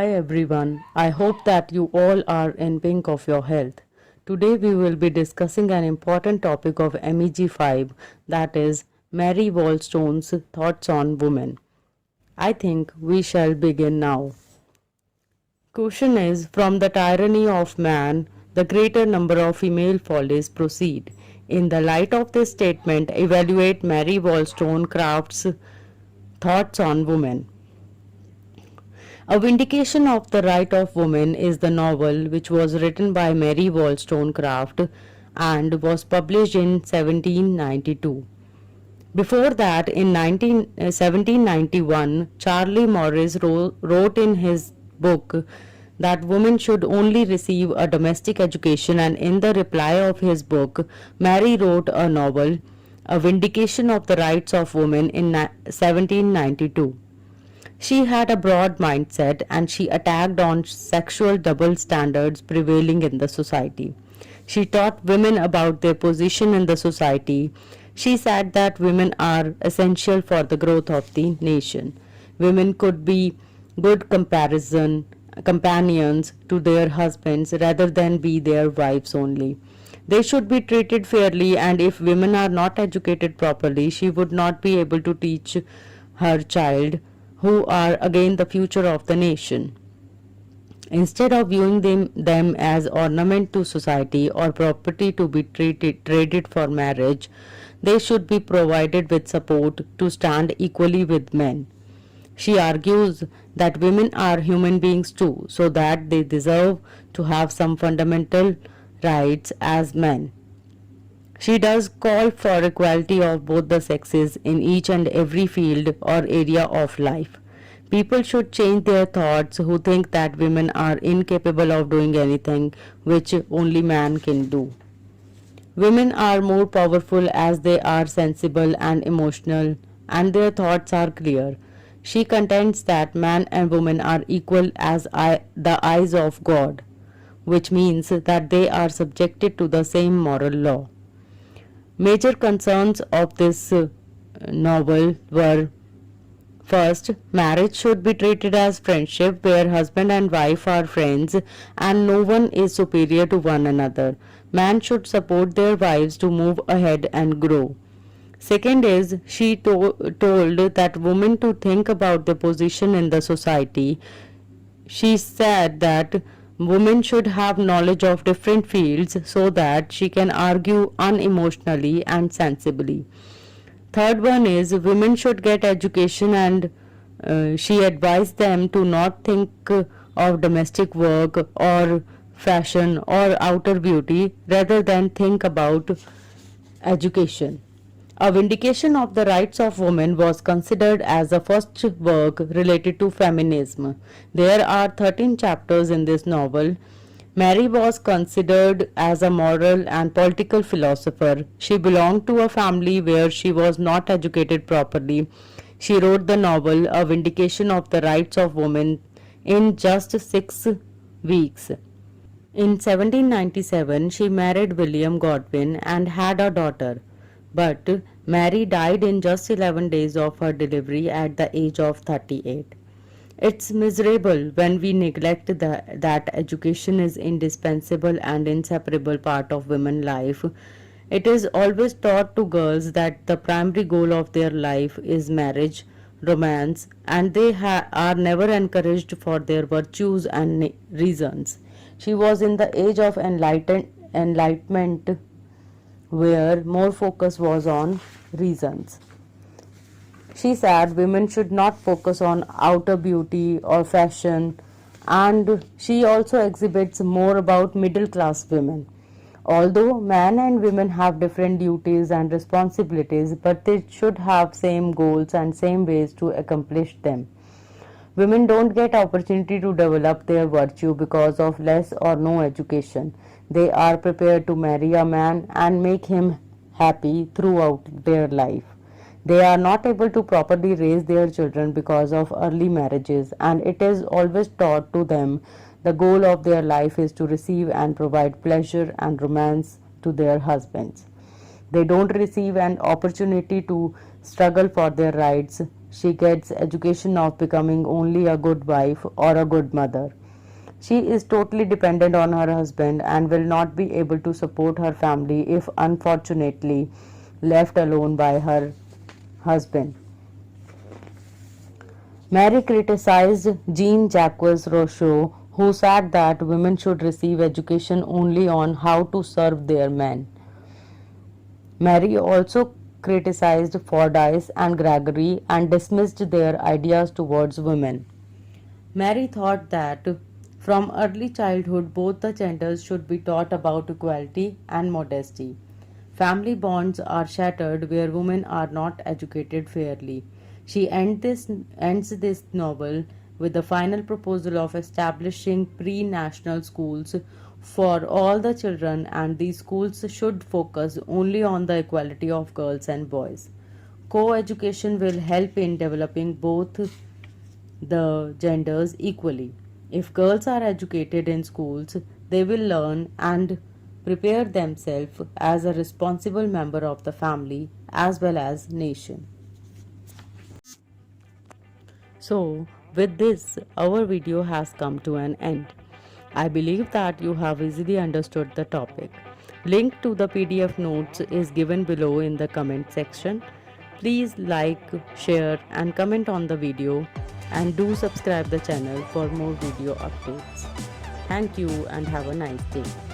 Hi everyone. I hope that you all are in pink of your health. Today we will be discussing an important topic of MEG5, that is Mary Wollstone's thoughts on women. I think we shall begin now. Question is, from the tyranny of man, the greater number of female follies proceed. In the light of this statement, evaluate Mary Wollstonecraft's thoughts on women. A Vindication of the Right of Woman is the novel which was written by Mary Wollstonecraft and was published in 1792. Before that, in 1791, Charlie Morris wrote in his book that women should only receive a domestic education, and in the reply of his book, Mary wrote a novel, A Vindication of the Rights of Women, in 1792. She had a broad mindset and she attacked on sexual double standards prevailing in the society. She taught women about their position in the society. She said that women are essential for the growth of the nation. Women could be good companions to their husbands rather than be their wives only. They should be treated fairly, and if women are not educated properly, she would not be able to teach her child, who are again the future of the nation. Instead of viewing them as ornament to society or property to be traded for marriage, they should be provided with support to stand equally with men. She argues that women are human beings too, so that they deserve to have some fundamental rights as men. She does call for equality of both the sexes in each and every field or area of life. People should change their thoughts who think that women are incapable of doing anything which only man can do. Women are more powerful as they are sensible and emotional, and their thoughts are clear. She contends that man and woman are equal as the eyes of God, which means that they are subjected to the same moral law. Major concerns of this novel were: first, marriage should be treated as friendship where husband and wife are friends and no one is superior to one another. Man should support their wives to move ahead and grow. Second is, she told that women to think about their position in the society. She said that women should have knowledge of different fields so that she can argue unemotionally and sensibly. Third one is, women should get education, and she advised them to not think of domestic work or fashion or outer beauty rather than think about education. A Vindication of the Rights of Women was considered as the first work related to feminism. There are 13 chapters in this novel. Mary was considered as a moral and political philosopher. She belonged to a family where she was not educated properly. She wrote the novel A Vindication of the Rights of Women in just 6 weeks. In 1797, she married William Godwin and had a daughter. But Mary died in just 11 days of her delivery at the age of 38. It's miserable when we neglect that education is indispensable and inseparable part of women's life. It is always taught to girls that the primary goal of their life is marriage, romance, and they are never encouraged for their virtues and reasons. She was in the age of enlightenment where more focus was on reasons. She said women should not focus on outer beauty or fashion, and she also exhibits more about middle class women. Although men and women have different duties and responsibilities, but they should have same goals and same ways to accomplish them. Women don't get opportunity to develop their virtue because of less or no education. They are prepared to marry a man and make him happy throughout their life. They are not able to properly raise their children because of early marriages, and it is always taught to them the goal of their life is to receive and provide pleasure and romance to their husbands. They don't receive an opportunity to struggle for their rights. she gets education of becoming only a good wife or a good mother. She is totally dependent on her husband and will not be able to support her family if unfortunately left alone by her husband. Mary criticized Jean Jacques Rousseau, who said that women should receive education only on how to serve their men. Mary also criticized Fordyce and Gregory and dismissed their ideas towards women. Mary thought that from early childhood both the genders should be taught about equality and modesty. Family bonds are shattered where women are not educated fairly. She ends this novel with the final proposal of establishing pre national schools for all the children, and these schools should focus only on the equality of girls and boys. Co education will help in developing both the genders equally. If girls are educated in schools, they will learn and prepare themselves as a responsible member of the family as well as nation. So, with this, our video has come to an end. I believe that you have easily understood the topic. Link to the PDF notes is given below in the comment section. Please like, share and comment on the video, and do subscribe the channel for more video updates. Thank you and have a nice day.